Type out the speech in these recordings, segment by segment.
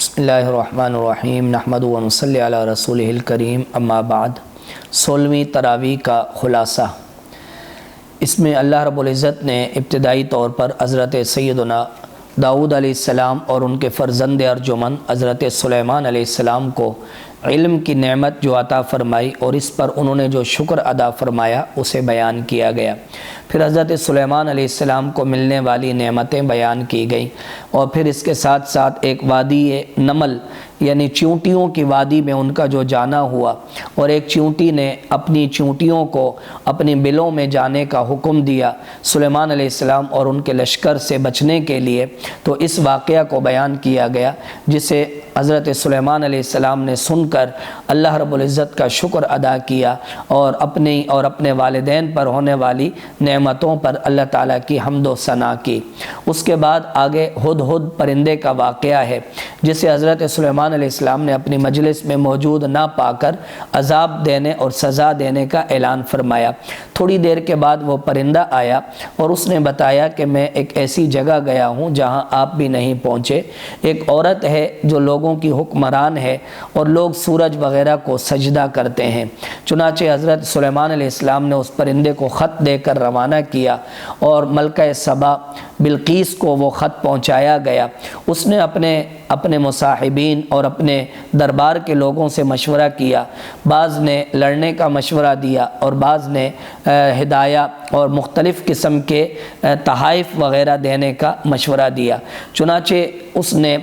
بسم اللہ الرحمن الرحیم نحمد و نصلی علی رسولہ الکریم اما بعد 16ویں تراویح کا خلاصہ۔ اس میں اللہ رب العزت نے ابتدائی طور پر حضرت سیدنا داؤد علیہ السلام اور ان کے فرزند ارجمند حضرت سلیمان علیہ السلام کو علم کی نعمت جو عطا فرمائی اور اس پر انہوں نے جو شکر ادا فرمایا اسے بیان کیا گیا۔ پھر حضرت سلیمان علیہ السلام کو ملنے والی نعمتیں بیان کی گئیں، اور پھر اس کے ساتھ ساتھ ایک وادی نمل یعنی چیونٹیوں کی وادی میں ان کا جو جانا ہوا، اور ایک چیونٹی نے اپنی چیونٹیوں کو اپنی بلوں میں جانے کا حکم دیا سلیمان علیہ السلام اور ان کے لشکر سے بچنے کے لیے، تو اس واقعہ کو بیان کیا گیا جسے حضرت سلیمان علیہ السلام نے سن کر اللہ رب العزت کا شکر ادا کیا اور اپنے والدین پر ہونے والی نعمتوں پر اللہ تعالیٰ کی حمد و ثنا کی۔ اس کے بعد آگے ہدہد پرندے کا واقعہ ہے جسے حضرت سلیمان علیہ السلام نے اپنی مجلس میں موجود نہ پا کر عذاب دینے اور سزا دینے کا اعلان فرمایا۔ تھوڑی دیر کے بعد وہ پرندہ آیا اور اس نے بتایا کہ میں ایک ایسی جگہ گیا ہوں جہاں آپ بھی نہیں پہنچے، ایک عورت ہے جو لوگوں کی حکمران ہے اور لوگ سورج وغیرہ کو سجدہ کرتے ہیں۔ چنانچہ حضرت سلیمان علیہ السلام نے اس پرندے کو خط دے کر روانہ کیا اور ملکہ سبا بلقیس کو وہ خط پہنچایا گیا۔ اس نے اپنے مصاحبین اور اپنے دربار کے لوگوں سے مشورہ کیا، بعض نے لڑنے کا مشورہ دیا اور بعض نے ہدایہ اور مختلف قسم کے تحائف وغیرہ دینے کا مشورہ دیا۔ چنانچہ اس نے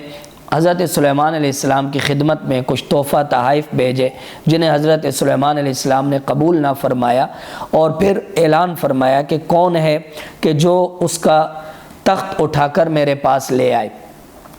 حضرت سلیمان علیہ السلام کی خدمت میں کچھ تحفہ تحائف بھیجے جنہیں حضرت سلیمان علیہ السلام نے قبول نہ فرمایا، اور پھر اعلان فرمایا کہ کون ہے کہ جو اس کا تخت اٹھا کر میرے پاس لے آئے۔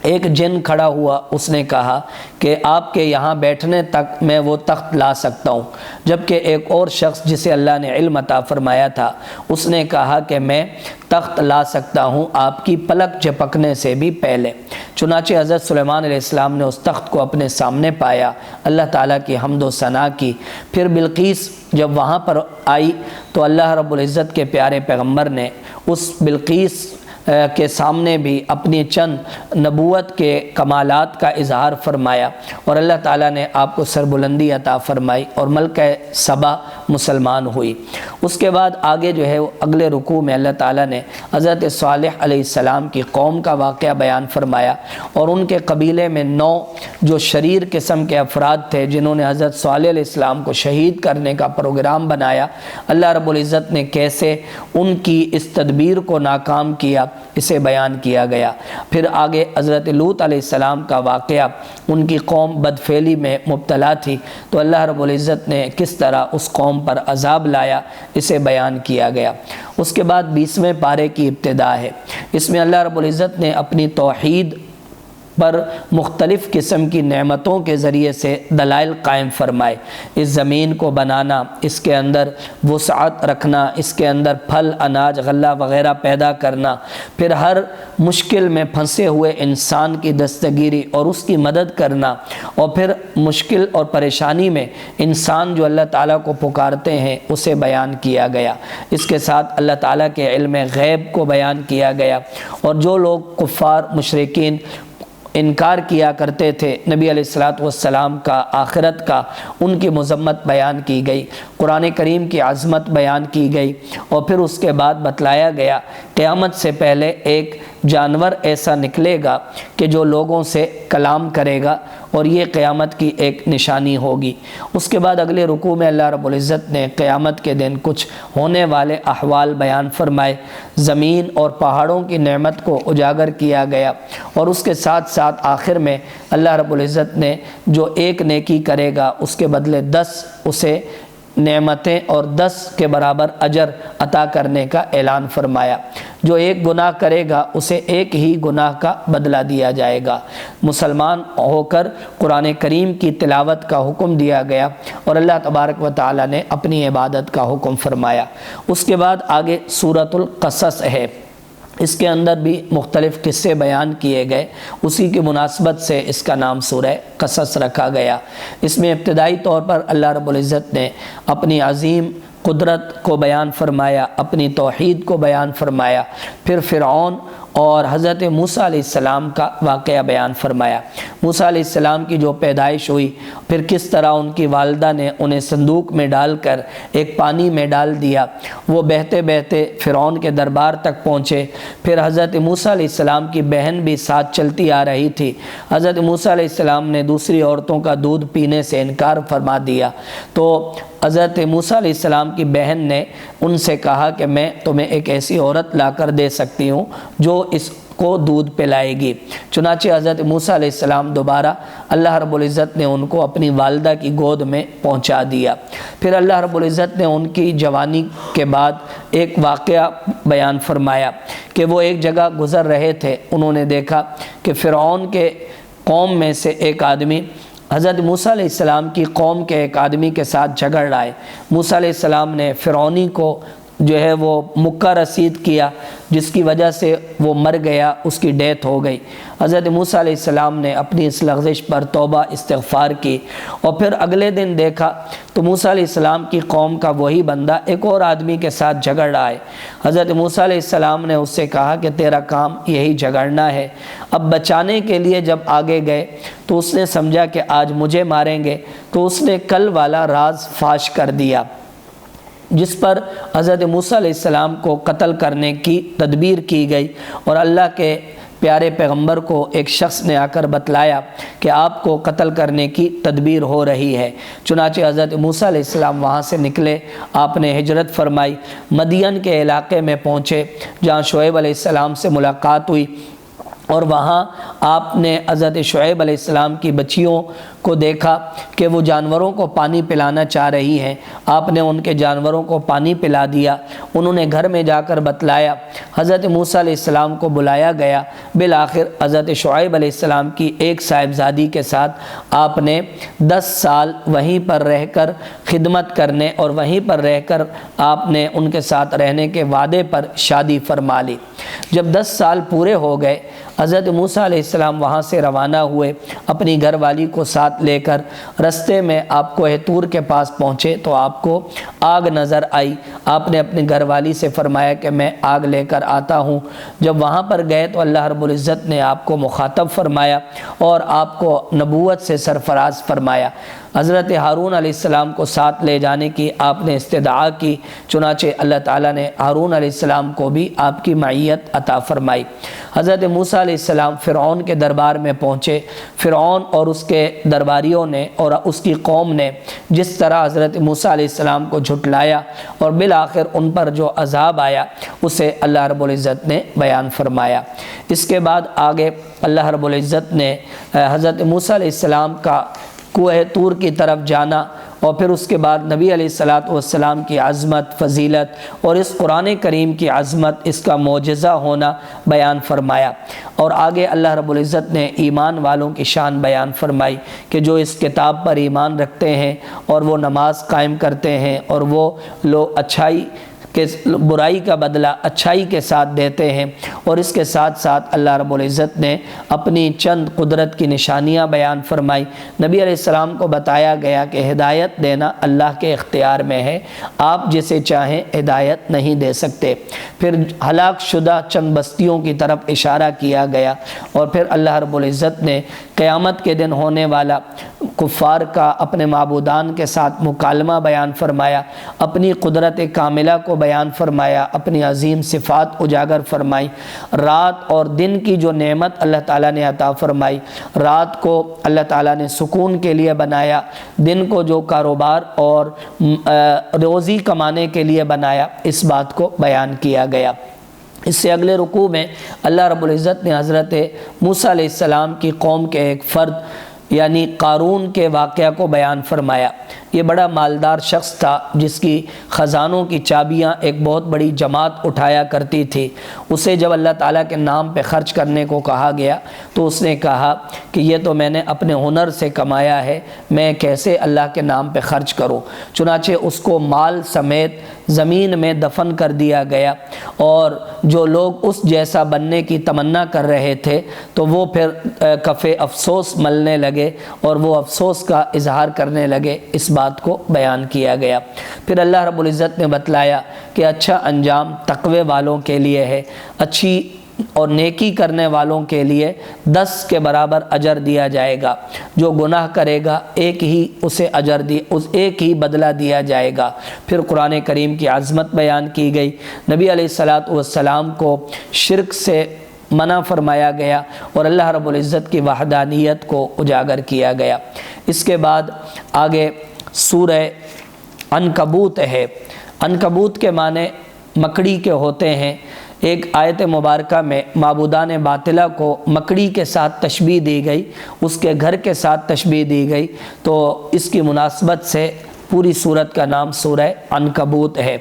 ایک جن کھڑا ہوا، اس نے کہا کہ آپ کے یہاں بیٹھنے تک میں وہ تخت لا سکتا ہوں، جبکہ ایک اور شخص جسے اللہ نے علم عطا فرمایا تھا اس نے کہا کہ میں تخت لا سکتا ہوں آپ کی پلک جھپکنے سے بھی پہلے۔ چنانچہ حضرت سلیمان علیہ السلام نے اس تخت کو اپنے سامنے پایا، اللہ تعالیٰ کی حمد و ثنا کی۔ پھر بلقیس جب وہاں پر آئی تو اللہ رب العزت کے پیارے پیغمبر نے اس بلقیس کے سامنے بھی اپنی چند نبوت کے کمالات کا اظہار فرمایا، اور اللہ تعالیٰ نے آپ کو سربلندی عطا فرمائی اور ملکہ سبا مسلمان ہوئی۔ اس کے بعد آگے جو ہے وہ اگلے رکوع میں اللہ تعالیٰ نے حضرت صالح علیہ السلام کی قوم کا واقعہ بیان فرمایا، اور ان کے قبیلے میں 9 جو شریر قسم کے افراد تھے جنہوں نے حضرت صالح علیہ السلام کو شہید کرنے کا پروگرام بنایا، اللہ رب العزت نے کیسے ان کی اس تدبیر کو ناکام کیا اسے بیان کیا گیا۔ پھر آگے حضرت لوط علیہ السلام کا واقعہ، ان کی قوم بدفعلی میں مبتلا تھی تو اللہ رب العزت نے کس طرح اس قوم پر عذاب لایا اسے بیان کیا گیا۔ اس کے بعد 20ویں پارے کی ابتدا ہے۔ اس میں اللہ رب العزت نے اپنی توحید پر مختلف قسم کی نعمتوں کے ذریعے سے دلائل قائم فرمائے۔ اس زمین کو بنانا، اس کے اندر وسعت رکھنا، اس کے اندر پھل اناج غلہ وغیرہ پیدا کرنا، پھر ہر مشکل میں پھنسے ہوئے انسان کی دستگیری اور اس کی مدد کرنا، اور پھر مشکل اور پریشانی میں انسان جو اللہ تعالیٰ کو پکارتے ہیں اسے بیان کیا گیا۔ اس کے ساتھ اللہ تعالیٰ کے علم غیب کو بیان کیا گیا، اور جو لوگ کفار مشرکین انکار کیا کرتے تھے نبی علیہ الصلوۃ والسلام کا، آخرت کا، ان کی مذمت بیان کی گئی، قرآن کریم کی عظمت بیان کی گئی، اور پھر اس کے بعد بتلایا گیا قیامت سے پہلے ایک جانور ایسا نکلے گا کہ جو لوگوں سے کلام کرے گا، اور یہ قیامت کی ایک نشانی ہوگی۔ اس کے بعد اگلے رکوع میں اللہ رب العزت نے قیامت کے دن کچھ ہونے والے احوال بیان فرمائے، زمین اور پہاڑوں کی نعمت کو اجاگر کیا گیا، اور اس کے ساتھ ساتھ آخر میں اللہ رب العزت نے جو ایک نیکی کرے گا اس کے بدلے 10 اسے نعمتیں اور 10 کے برابر اجر عطا کرنے کا اعلان فرمایا۔ جو ایک گناہ کرے گا اسے ایک ہی گناہ کا بدلہ دیا جائے گا۔ مسلمان ہو کر قرآن کریم کی تلاوت کا حکم دیا گیا، اور اللہ تبارک و تعالی نے اپنی عبادت کا حکم فرمایا۔ اس کے بعد آگے سورۃ القصص ہے، اس کے اندر بھی مختلف قصے بیان کیے گئے، اسی کی مناسبت سے اس کا نام سورہ قصص رکھا گیا۔ اس میں ابتدائی طور پر اللہ رب العزت نے اپنی عظیم قدرت کو بیان فرمایا، اپنی توحید کو بیان فرمایا، پھر فرعون اور حضرت موسیٰ علیہ السلام کا واقعہ بیان فرمایا۔ موسیٰ علیہ السلام کی جو پیدائش ہوئی، پھر کس طرح ان کی والدہ نے انہیں صندوق میں ڈال کر ایک پانی میں ڈال دیا، وہ بہتے بہتے فرعون کے دربار تک پہنچے۔ پھر حضرت موسیٰ علیہ السلام کی بہن بھی ساتھ چلتی آ رہی تھی۔ حضرت موسیٰ علیہ السلام نے دوسری عورتوں کا دودھ پینے سے انکار فرما دیا، تو حضرت موسیٰ علیہ السلام کی بہن نے ان سے کہا کہ میں تمہیں ایک ایسی عورت لا کر دے سکتی ہوں جو اس کو دودھ پلائے گی۔ چنانچہ حضرت موسیٰ علیہ السلام دوبارہ اللہ رب العزت نے ان کو اپنی والدہ کی گود میں پہنچا دیا۔ پھر اللہ رب العزت نے ان کی جوانی کے بعد ایک واقعہ بیان فرمایا کہ وہ ایک جگہ گزر رہے تھے، انہوں نے دیکھا کہ فرعون کے قوم میں سے ایک آدمی حضرت موسیٰ علیہ السلام کی قوم کے ایک آدمی کے ساتھ جھگڑ رہا ہے۔ موسیٰ علیہ السلام نے فرعونی کو جو ہے وہ مکہ رسید کیا، جس کی وجہ سے وہ مر گیا، اس کی ڈیتھ ہو گئی۔ حضرت موسیٰ علیہ السلام نے اپنی اس لغزش پر توبہ استغفار کی، اور پھر اگلے دن دیکھا تو موسیٰ علیہ السلام کی قوم کا وہی بندہ ایک اور آدمی کے ساتھ جھگڑ رہا ہے۔ حضرت موسیٰ علیہ السلام نے اس سے کہا کہ تیرا کام یہی جھگڑنا ہے۔ اب بچانے کے لیے جب آگے گئے تو اس نے سمجھا کہ آج مجھے ماریں گے، تو اس نے کل والا راز فاش کر دیا، جس پر حضرت موسیٰ علیہ السلام کو قتل کرنے کی تدبیر کی گئی، اور اللہ کے پیارے پیغمبر کو ایک شخص نے آ کر بتلایا کہ آپ کو قتل کرنے کی تدبیر ہو رہی ہے۔ چنانچہ حضرت موسیٰ علیہ السلام وہاں سے نکلے، آپ نے ہجرت فرمائی، مدین کے علاقے میں پہنچے جہاں شعیب علیہ السلام سے ملاقات ہوئی، اور وہاں آپ نے حضرت شعیب علیہ السلام کی بچیوں کو دیکھا کہ وہ جانوروں کو پانی پلانا چاہ رہی ہیں۔ آپ نے ان کے جانوروں کو پانی پلا دیا۔ انہوں نے گھر میں جا کر بتلایا، حضرت موسیٰ علیہ السلام کو بلایا گیا۔ بالآخر حضرت شعیب علیہ السلام کی ایک صاحبزادی کے ساتھ آپ نے 10 سال وہیں پر رہ کر خدمت کرنے اور وہیں پر رہ کر آپ نے ان کے ساتھ رہنے کے وعدے پر شادی فرما لی۔ جب 10 سال پورے ہو گئے، حضرت موسیٰ علیہ السلام وہاں سے روانہ ہوئے اپنی گھر والی کو ساتھ لے کر۔ رستے میں آپ کوہ طور کے پاس پہنچے تو آپ کو آگ نظر آئی۔ آپ نے اپنی گھر والی سے فرمایا کہ میں آگ لے کر آتا ہوں۔ جب وہاں پر گئے تو اللہ رب العزت نے آپ کو مخاطب فرمایا اور آپ کو نبوت سے سرفراز فرمایا۔ حضرت ہارون علیہ السلام کو ساتھ لے جانے کی آپ نے استدعا کی، چنانچہ اللہ تعالیٰ نے ہارون علیہ السلام کو بھی آپ کی معیت عطا فرمائی۔ حضرت موسیٰ علیہ السلام فرعون کے دربار میں پہنچے۔ فرعون اور اس کے درباریوں نے اور اس کی قوم نے جس طرح حضرت موسیٰ علیہ السلام کو جھٹلایا اور بالآخر ان پر جو عذاب آیا اسے اللہ رب العزت نے بیان فرمایا۔ اس کے بعد آگے اللہ رب العزت نے حضرت موسیٰ علیہ السلام کا کوہ طور کی طرف جانا، اور پھر اس کے بعد نبی علیہ الصلاۃ والسلام کی عظمت، فضیلت اور اس قرآن کریم کی عظمت، اس کا معجزہ ہونا بیان فرمایا۔ اور آگے اللہ رب العزت نے ایمان والوں کی شان بیان فرمائی کہ جو اس کتاب پر ایمان رکھتے ہیں اور وہ نماز قائم کرتے ہیں اور وہ لوگ اچھائی کہ برائی کا بدلہ اچھائی کے ساتھ دیتے ہیں۔ اور اس کے ساتھ ساتھ اللہ رب العزت نے اپنی چند قدرت کی نشانیاں بیان فرمائی۔ نبی علیہ السلام کو بتایا گیا کہ ہدایت دینا اللہ کے اختیار میں ہے، آپ جسے چاہیں ہدایت نہیں دے سکتے۔ پھر ہلاک شدہ چند بستیوں کی طرف اشارہ کیا گیا، اور پھر اللہ رب العزت نے قیامت کے دن ہونے والا کفار کا اپنے معبودان کے ساتھ مکالمہ بیان فرمایا، اپنی قدرت کاملہ کو بیان فرمایا، اپنی عظیم صفات اجاگر فرمائی۔ رات اور دن کی جو نعمت اللہ تعالیٰ نے عطا فرمائی، رات کو اللہ تعالیٰ نے سکون کے لیے بنایا، دن کو جو کاروبار اور روزی کمانے کے لیے بنایا، اس بات کو بیان کیا گیا۔ اس سے اگلے رکوع میں اللہ رب العزت نے حضرت موسیٰ علیہ السلام کی قوم کے ایک فرد یعنی قارون کے واقعہ کو بیان فرمایا۔ یہ بڑا مالدار شخص تھا جس کی خزانوں کی چابیاں ایک بہت بڑی جماعت اٹھایا کرتی تھی۔ اسے جب اللہ تعالیٰ کے نام پہ خرچ کرنے کو کہا گیا تو اس نے کہا کہ یہ تو میں نے اپنے ہنر سے کمایا ہے، میں کیسے اللہ کے نام پہ خرچ کروں۔ چنانچہ اس کو مال سمیت زمین میں دفن کر دیا گیا، اور جو لوگ اس جیسا بننے کی تمنا کر رہے تھے تو وہ پھر کف افسوس ملنے لگے اور وہ افسوس کا اظہار کرنے لگے۔ اس بات کو بیان کیا گیا۔ پھر اللہ رب العزت نے بتلایا کہ اچھا انجام تقوی والوں کے لیے ہے، اچھی اور نیکی کرنے والوں کے لیے 10 کے برابر اجر دیا جائے گا، جو گناہ کرے گا ایک ہی بدلہ دیا جائے گا۔ پھر قرآن کریم کی عظمت بیان کی گئی، نبی علیہ الصلاۃ والسلام کو شرک سے منع فرمایا گیا اور اللہ رب العزت کی وحدانیت کو اجاگر کیا گیا۔ اس کے بعد آگے سورہ عنکبوت ہے۔ عنکبوت کے معنی مکڑی کے ہوتے ہیں۔ ایک آیت مبارکہ میں معبودان باطلہ کو مکڑی کے ساتھ تشبیہ دی گئی، اس کے گھر کے ساتھ تشبیہ دی گئی، تو اس کی مناسبت سے پوری سورت کا نام سورہ عنکبوت ہے۔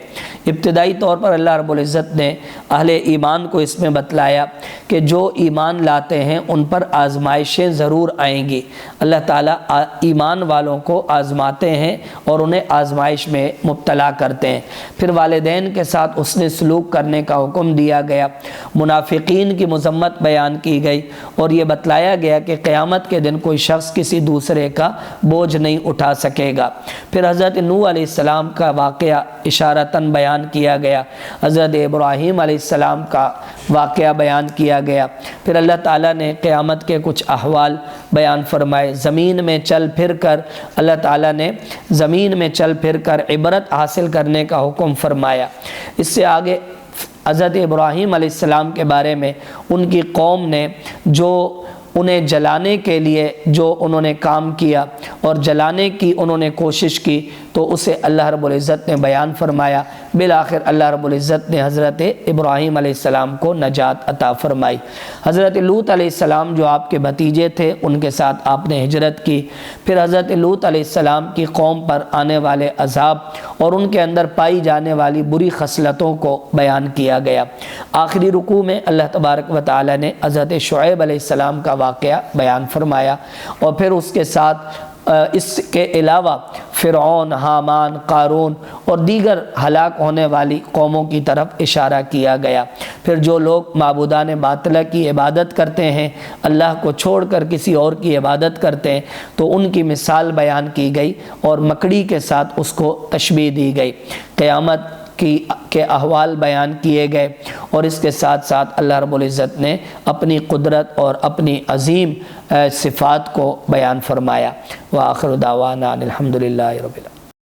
ابتدائی طور پر اللہ رب العزت نے اہل ایمان کو اس میں بتلایا کہ جو ایمان لاتے ہیں ان پر آزمائشیں ضرور آئیں گی۔ اللہ تعالیٰ ایمان والوں کو آزماتے ہیں اور انہیں آزمائش میں مبتلا کرتے ہیں۔ پھر والدین کے ساتھ حسن سلوک کرنے کا حکم دیا گیا، منافقین کی مذمت بیان کی گئی، اور یہ بتلایا گیا کہ قیامت کے دن کوئی شخص کسی دوسرے کا بوجھ نہیں اٹھا سکے گا۔ پھر حضرت نوح علیہ السلام کا واقعہ اشارتاً بیان کیا گیا، حضرت ابراہیم علیہ السلام کا واقعہ بیان کیا گیا۔ پھر اللہ تعالیٰ نے قیامت کے کچھ احوال بیان فرمائے۔ زمین میں چل پھر کر اللہ تعالیٰ نے زمین میں چل پھر کر عبرت حاصل کرنے کا حکم فرمایا۔ اس سے آگے حضرت ابراہیم علیہ السلام کے بارے میں ان کی قوم نے جو انہیں جلانے کے لیے جو انہوں نے کام کیا اور جلانے کی انہوں نے کوشش کی، تو اسے اللہ رب العزت نے بیان فرمایا۔ بالآخر اللہ رب العزت نے حضرت ابراہیم علیہ السلام کو نجات عطا فرمائی۔ حضرت لوط علیہ السلام جو آپ کے بھتیجے تھے، ان کے ساتھ آپ نے ہجرت کی۔ پھر حضرت لوط علیہ السلام کی قوم پر آنے والے عذاب اور ان کے اندر پائی جانے والی بری خصلتوں کو بیان کیا گیا۔ آخری رکوع میں اللہ تبارک و تعالی نے حضرت شعیب علیہ السلام کا واقعہ بیان فرمایا، اور پھر اس کے ساتھ اس کے علاوہ فرعون، حامان، قارون اور دیگر ہلاک ہونے والی قوموں کی طرف اشارہ کیا گیا۔ پھر جو لوگ معبودان باطلہ کی عبادت کرتے ہیں، اللہ کو چھوڑ کر کسی اور کی عبادت کرتے ہیں، تو ان کی مثال بیان کی گئی اور مکڑی کے ساتھ اس کو تشبیہ دی گئی۔ قیامت کے احوال بیان کیے گئے، اور اس کے ساتھ ساتھ اللہ رب العزت نے اپنی قدرت اور اپنی عظیم صفات کو بیان فرمایا۔ وآخر دعوانا الحمدللہ رب العالمین۔